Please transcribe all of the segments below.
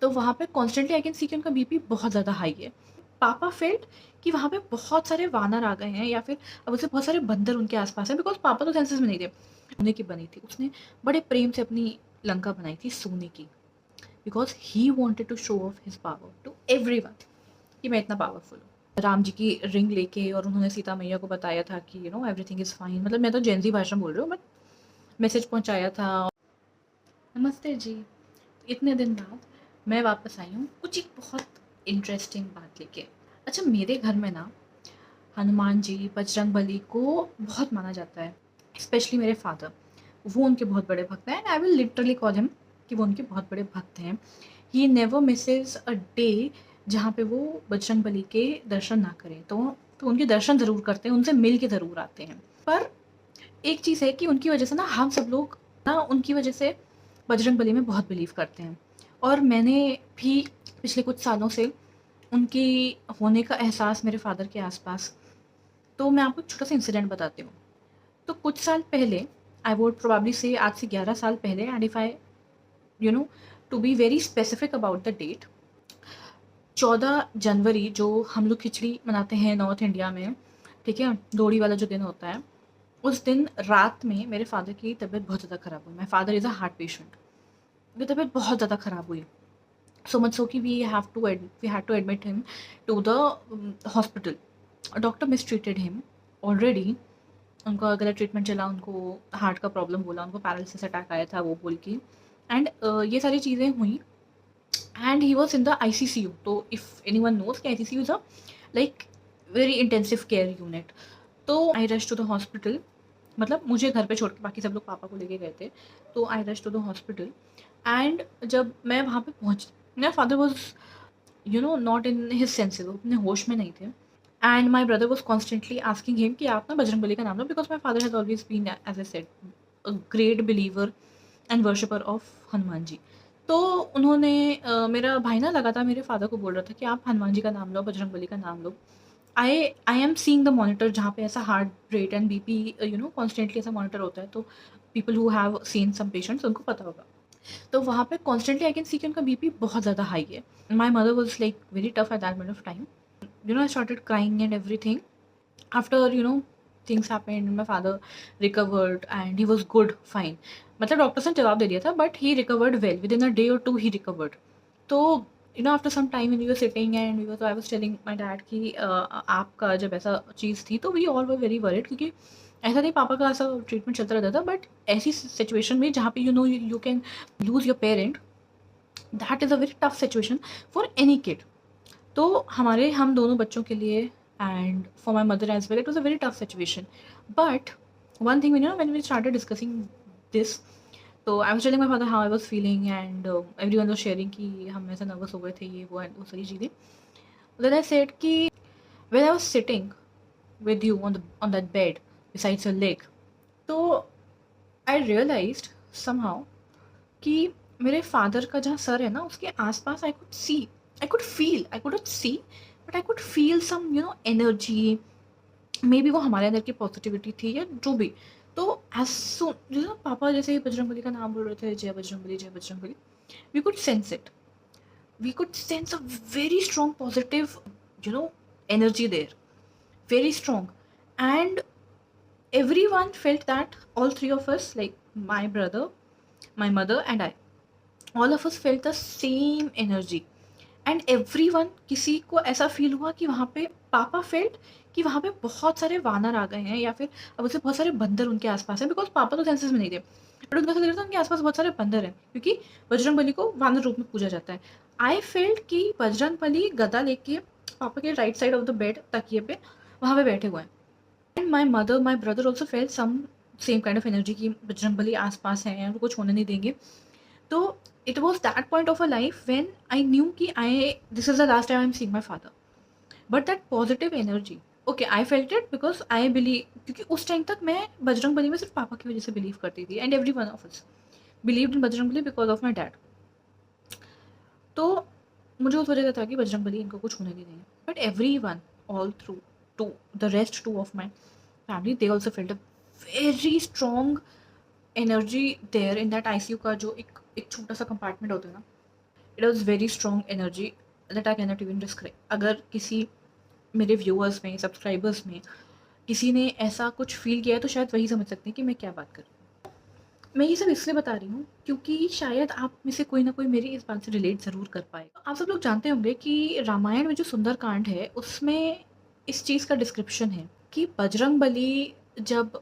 तो वहाँ पे कॉन्स्टेंटली आई कैन सी कि उनका बीपी बहुत ज़्यादा हाई है। पापा फेल्ट कि वहाँ पे बहुत सारे वानर आ गए हैं या फिर अब उससे बहुत सारे बंदर उनके आस-पास हैं, बिकॉज़ पापा तो सेंसेस में नहीं थे। सोने की बनी थी, उसने बड़े प्रेम से अपनी लंका बनाई थी सोने की, because he wanted to show off his power to everyone कि मैं इतना पावरफुल हूँ। राम जी की रिंग लेके और उन्होंने सीता मैया को बताया था कि एवरीथिंग इज़ फाइन, मतलब मैं तो जेन ज़ी भाषा में बोल रही हूँ, बट मैसेज पहुँचाया था। नमस्ते जी, इतने दिन बाद मैं वापस आई हूँ कुछ एक बहुत इंटरेस्टिंग बात लेके। अच्छा, मेरे घर में ना हनुमान जी, बजरंगबली को बहुत माना जाता है, स्पेशली मेरे फादर। वो उनके बहुत बड़े भक्त हैं and I will literally call him कि वो उनके बहुत बड़े भक्त हैं। He never Mrs a day जहाँ पे वो बजरंगबली के दर्शन ना करें। तो उनके दर्शन ज़रूर करते हैं, उनसे मिल के ज़रूर आते हैं। पर एक चीज़ है कि उनकी वजह से ना हम सब लोग ना उनकी वजह से बजरंगबली में बहुत बिलीव करते हैं, और मैंने भी पिछले कुछ सालों से उनकी होने का एहसास मेरे फादर के आसपास। तो मैं आपको एक छोटा सा इंसिडेंट बताती हूँ। तो कुछ साल पहले, आई वुड प्रोबेबली से आज से 11 साल पहले, and if I you know to be very specific about the date, 14 जनवरी जो हम लोग खिचड़ी मनाते हैं नॉर्थ इंडिया में, ठीक है, लोहड़ी वाला जो दिन होता है, उस दिन रात में मेरे फादर की तबीयत बहुत ज़्यादा ख़राब हुई। My father is a heart patient. उनकी तबीयत बहुत ज़्यादा ख़राब हुई, so much so कि we had to admit him to the hospital. Doctor mistreated him already. उनका गलत ट्रीटमेंट चला, उनको हार्ट का प्रॉब्लम बोला, उनको पैरालिसिस अटैक आया था वो बोल के, एंड ये सारी चीज़ें हुई, and he was in the ICCU। तो इफ़ एनी वन नोज कि ICCU is a like very intensive care unit. तो I rush to the hospital, मतलब मुझे घर पे छोड़ के बाकी सब लोग पापा को लेके गए थे। तो I rush to the hospital, and जब मैं वहाँ पे पहुँची, मेरा father was not in his senses, वो अपने होश में नहीं थे। And my brother was constantly asking him कि आप ना बजरंगबली का नाम लो, because my father has always been, as I said, a great believer and worshipper of Hanuman ji. तो उन्होंने मेरा भाई ना लगातार मेरे फादर को बोल रहा था कि आप हनुमान जी का नाम लो, बजरंगबली का नाम लो। I am seeing the monitor, जहाँ पे ऐसा heart rate and BP constantly ऐसा मॉनिटर होता है। तो people who have seen some patients उनको पता होगा। तो वहाँ पे कॉन्स्टेंटली आई कैन सी कि उनका बीपी बहुत ज़्यादा हाई है। My mother was like very tough at that point of time. I started crying and everything. After, things happened, my father recovered and he was good, fine. मतलब doctors ने जवाब दे दिया था, but he recovered well, within a day और two he recovered. तो after some time we were sitting and we were, तो I was telling my dad कि आपका जब ऐसा चीज़ थी तो we all were very worried, क्योंकि ऐसा नहीं पापा का ऐसा ट्रीटमेंट चलता रहता था, बट ऐसी सिचुएशन में जहाँ पे you can lose your parent, that is a very tough situation for any kid. तो हम दोनों बच्चों के लिए and for my mother as well, it was a very tough situation. But one thing, when we started discussing this, तो I was telling my father how I was feeling, and everyone was sharing कि हम ऐसे nervous हो गए थे, ये वो and वो सारी चीज़ें। देन आई सेड कि when I was sitting with you on that bed besides your leg, तो आई रियलाइज्ड समहाउ कि मेरे फादर का जहाँ सर है ना, उसके आसपास I could not see, but I could feel some energy. Maybe वो हमारे अंदर की पॉजिटिविटी थी या जो भी। तो एज सुन पापा जैसे ही बजरंगबली का नाम बोल रहे थे, जय बजरंगबली जय Bajrangbali, we could sense it, we could sense a very strong positive energy there, very strong. And everyone felt that, all three of us, like my brother, my mother and I, all of us felt the same energy. And everyone, किसी को ऐसा feel हुआ कि वहाँ पे पापा felt कि वहाँ पे बहुत सारे वानर आ गए हैं या फिर अब उससे बहुत सारे बंदर उनके आसपास हैं, बिकॉज पापा तो सेंसेस में नहीं थे, बट उनको ऐसा लग रहा था उनके आसपास बहुत सारे बंदर हैं, क्योंकि बजरंग बली को वानर रूप में पूजा जाता है। आई फेल्ट कि बजरंग बली गदा लेके पापा के right side of the bed तकिए पे वहाँ पे बैठे हुए हैं। And my mother, my brother also felt some same kind of energy कि बजरंग बली आसपास हैं, उनको कुछ होने नहीं देंगे। तो it was that point of a life when I knew कि this is the last time I'm seeing my father. But that positive energy, okay, I felt it because I believe, क्योंकि उस टाइम तक मैं बजरंग बली में सिर्फ पापा की वजह से बिलीव करती थी, and every one of us believed in Bajrang Bali because of my dad. तो मुझे उस वजह से था कि बजरंग बली इनको कुछ होने नहीं देंगे, but every one, all through to the rest to of my family, they also felt a very strong energy there in that ICU का जो एक छोटा सा कंपार्टमेंट होता है ना, it was very strong energy that I can not even describe. अगर किसी मेरे व्यूअर्स में, सब्सक्राइबर्स में किसी ने ऐसा कुछ फ़ील किया है तो शायद वही समझ सकते हैं कि मैं क्या बात कर रही हूँ। मैं ये सब इसलिए बता रही हूँ क्योंकि शायद आप में से कोई ना कोई मेरी इस बात से रिलेट ज़रूर कर पाएगा। आप सब लोग जानते होंगे कि रामायण में जो सुंदरकांड है उसमें इस चीज़ का डिस्क्रिप्शन है कि बजरंगबली जब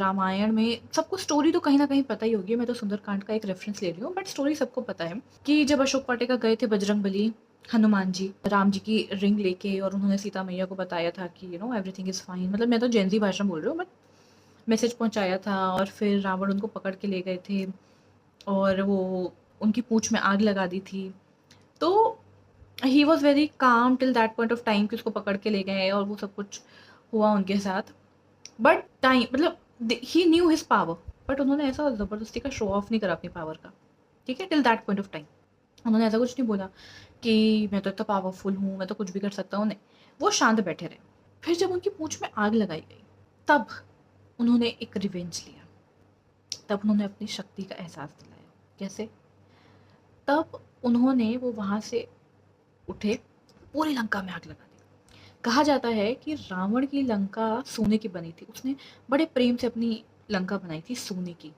रामायण में सबको स्टोरी तो कहीं न कहीं पता ही होगी, मैं तो सुंदरकांड का एक रेफ़रेंस ले रही हूँ, बट स्टोरी सबको पता है कि जब अशोक वाटिका गए थे बजरंगबली, हनुमान जी, राम जी की रिंग लेके और उन्होंने सीता मैया को बताया था कि एवरीथिंग इज़ फाइन, मतलब मैं तो जेन ज़ी भाषा में बोल रही हूँ, बट मैसेज पहुँचाया था और फिर रावण उनको पकड़ के ले गए थे और वो उनकी पूँछ में आग लगा दी थी। तो he was very calm till that point of time कि उसको पकड़ के ले गए और वो सब कुछ हुआ उनके साथ। बट टाइम मतलब ही न्यू हिज पावर, बट उन्होंने ऐसा ज़बरदस्ती का शो ऑफ नहीं करा अपनी पावर का, ठीक है, till that point of time. उन्होंने ऐसा कुछ नहीं बोला कि मैं तो इतना पावरफुल हूँ, मैं तो कुछ भी कर सकता हूँ, नहीं। वो शांत बैठे रहे। फिर जब उनकी पूँछ में आग लगाई गई, तब उन्होंने एक रिवेंज लिया। तब उन्होंने अपनी शक्ति का एहसास दिलाया। कैसे? तब उन्होंने वो वहाँ से उठे, पूरी लंका में आग लगा दी। कहा जाता है कि रावण की लंका सोने की बनी थी। उसने बड़े प्रेम से अपनी लंका बनाई थी सोने की,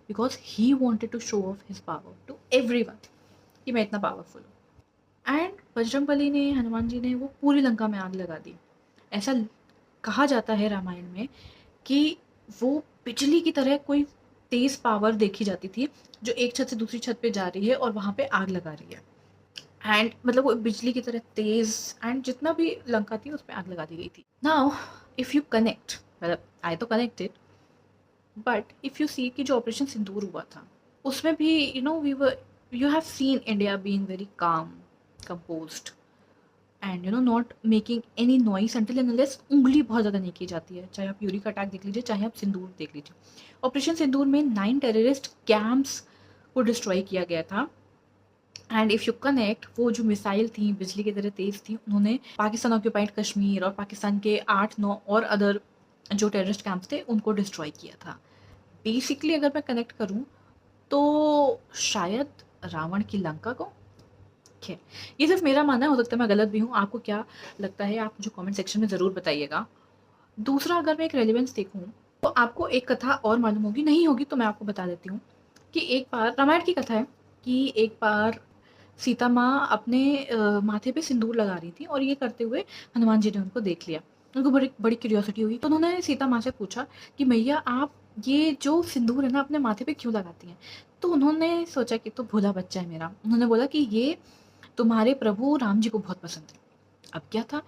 because he wanted to show off his power to everyone कि मैं इतना पावरफुल हूँ। एंड बजरंगबली ने, हनुमान जी ने वो पूरी लंका में आग लगा दी। ऐसा कहा जाता है रामायण में कि वो बिजली की तरह कोई तेज़ पावर देखी जाती थी, जो एक छत से दूसरी छत पे जा रही है और वहाँ पे आग लगा रही है। एंड मतलब वो बिजली की तरह तेज़, एंड जितना भी लंका थी उस पे आग लगा दी गई थी। नाउ इफ़ यू कनेक्ट, मतलब आई तो connected, but if you see कि जो ऑपरेशन सिंदूर हुआ था, उसमें भी you have seen India being very calm, composed and not making any noise until and unless उंगली बहुत ज़्यादा नहीं की जाती है। चाहे आप यूरी का अटैक देख लीजिए, चाहे आप सिंदूर देख लीजिए। ऑपरेशन सिंदूर में 9 टेररिस्ट कैंप्स को डिस्ट्रॉय किया गया था। एंड इफ़ यू कनेक्ट, वो जो मिसाइल थी बिजली की तरह तेज़ थी, उन्होंने पाकिस्तान ऑक्यूपाइड कश्मीर और पाकिस्तान के 8-9 और अदर जो टेररिस्ट कैंप्स थे उनको डिस्ट्रॉय किया था। बेसिकली अगर मैं कनेक्ट करूँ तो शायद रावण की लंका को, खैर ये सिर्फ मेरा मानना है, हो सकता है मैं गलत भी हूँ। आपको क्या लगता है आप मुझे कमेंट सेक्शन में ज़रूर बताइएगा। दूसरा, अगर मैं एक रेलेवेंस देखूँ तो आपको एक कथा और मालूम होगी, नहीं होगी तो मैं आपको बता देती हूँ कि एक बार, रामायण की कथा है कि एक बार सीता माँ अपने माथे पे सिंदूर लगा रही थी और ये करते हुए हनुमान जी ने उनको देख लिया। उनको बड़ी बड़ी क्यूरियोसिटी हुई तो उन्होंने सीता माँ से पूछा कि मैया आप ये जो सिंदूर है ना अपने माथे पे क्यों लगाती हैं? तो उन्होंने सोचा कि तो भोला बच्चा है मेरा, उन्होंने बोला कि ये तुम्हारे प्रभु राम जी को बहुत पसंद है। अब क्या था,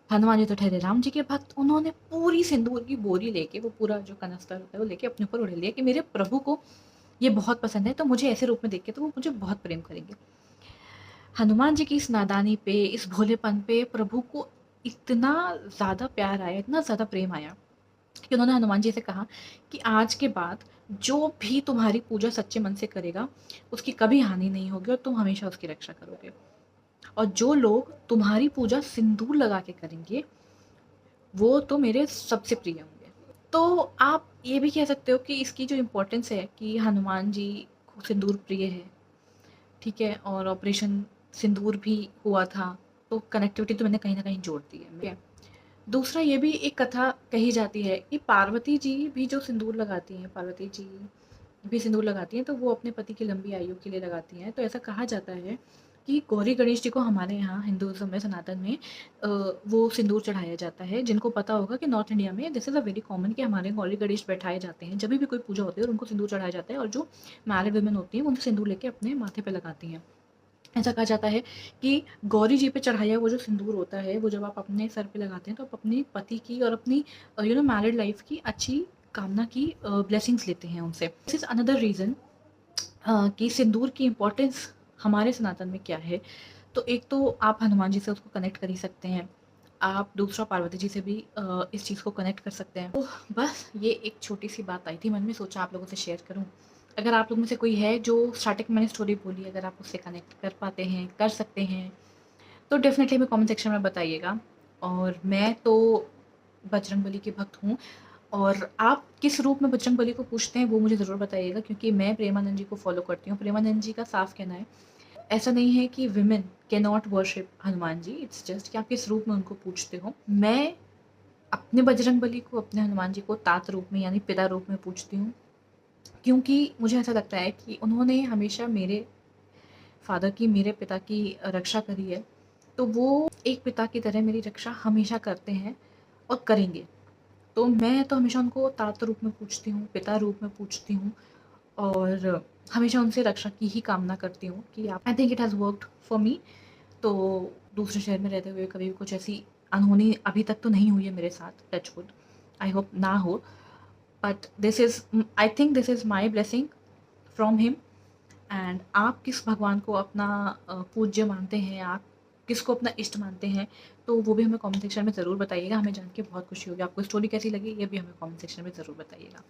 हनुमान जी तो ठहरे राम जी के भक्त, उन्होंने पूरी सिंदूर की बोरी लेके, वो पूरा जो कनस्तर होता है वो लेके अपने ऊपर उड़ा लिया कि मेरे प्रभु को ये बहुत पसंद है, तो मुझे ऐसे रूप में देख के तो वो मुझे बहुत प्रेम करेंगे। हनुमान जी की इस नादानी पे, इस भोलेपन पे प्रभु को इतना ज़्यादा प्यार आया, इतना ज़्यादा प्रेम आया कि उन्होंने हनुमान जी से कहा कि आज के बाद जो भी तुम्हारी पूजा सच्चे मन से करेगा, उसकी कभी हानि नहीं होगी और तुम हमेशा उसकी रक्षा करोगे। और जो लोग तुम्हारी पूजा सिंदूर लगा के करेंगे, वो तो मेरे सबसे प्रिय होंगे। तो आप ये भी कह सकते हो कि इसकी जो इम्पोर्टेंस है कि हनुमान जी को सिंदूर प्रिय है, ठीक है, और ऑपरेशन सिंदूर भी हुआ था, तो कनेक्टिविटी तो मैंने कहीं न कहीं जोड़ दी है। ठीक है। दूसरा, ये भी एक कथा कही जाती है कि पार्वती जी भी जो सिंदूर लगाती हैं, पार्वती जी भी सिंदूर लगाती हैं, तो वो अपने पति की लंबी आयु के लिए लगाती हैं। तो ऐसा कहा जाता है कि गौरी गणेश जी को हमारे यहाँ हिंदुइज़्म में, सनातन में वो सिंदूर चढ़ाया जाता है। जिनको पता होगा कि नॉर्थ इंडिया में this is a very common कि हमारे यहाँ गौरी गणेश बैठाए जाते हैं। जभी भी कोई पूजा होती है और उनको सिंदूर चढ़ाया जाता है और जो मैरिड वुमेन होती हैं, वो सिंदूर लेके अपने माथे पे लगाती हैं। ऐसा कहा जाता है कि गौरी जी पे चढ़ाया वो जो सिंदूर होता है, वो जब आप अपने सर पे लगाते हैं तो आप अपने पति की और अपनी मैरिड लाइफ की अच्छी कामना की ब्लेसिंग्स लेते हैं उनसे। दिस इज़ अनदर रीज़न कि सिंदूर की इम्पोर्टेंस हमारे सनातन में क्या है। तो एक तो आप हनुमान जी से उसको कनेक्ट कर ही सकते हैं। आप दूसरा पार्वती जी से भी इस चीज़ को कनेक्ट कर सकते हैं। तो बस ये एक छोटी-सी बात आई थी मन में, सोचा आप लोगों से शेयर करूँ। अगर आप लोग में से कोई है जो स्टार्टिंग में मैंने स्टोरी बोली, अगर आप उससे कनेक्ट कर पाते हैं, कर सकते हैं, तो डेफ़िनेटली हमें कमेंट सेक्शन में बताइएगा। और मैं तो बजरंगबली की भक्त हूँ, और आप किस रूप में बजरंगबली को पूजते हैं वो मुझे ज़रूर बताइएगा, क्योंकि मैं प्रेमानंद जी को फ़ॉलो करती हूँ। प्रेमानंद जी का साफ कहना है, ऐसा नहीं है कि women can not worship Hanuman ji, it's just कि आप किस रूप में उनको पूजते हो। मैं अपने बजरंगबली को, अपने हनुमान जी को तात रूप में यानी पिता रूप में पूजती हूँ, क्योंकि मुझे ऐसा लगता है कि उन्होंने हमेशा मेरे फ़ादर की, मेरे पिता की रक्षा करी है, तो वो एक पिता की तरह मेरी रक्षा हमेशा करते हैं और करेंगे। तो मैं तो हमेशा उनको तात रूप में पूजती हूँ, पिता रूप में पूजती हूँ और हमेशा उनसे रक्षा की ही कामना करती हूँ कि आप I think it has worked for me. तो दूसरे शहर में रहते हुए कभी भी कुछ ऐसी अनहोनी अभी तक तो नहीं हुई है मेरे साथ, टच वुड, आई होप ना हो। But this is, I think this is my blessing from him. And आप किस भगवान को अपना पूज्य मानते हैं, आप किसको अपना इष्ट मानते हैं, तो वो भी हमें कमेंट सेक्शन में ज़रूर बताइएगा। हमें जान के बहुत खुशी होगी। आपको स्टोरी कैसी लगी ये भी हमें कमेंट सेक्शन में ज़रूर बताइएगा।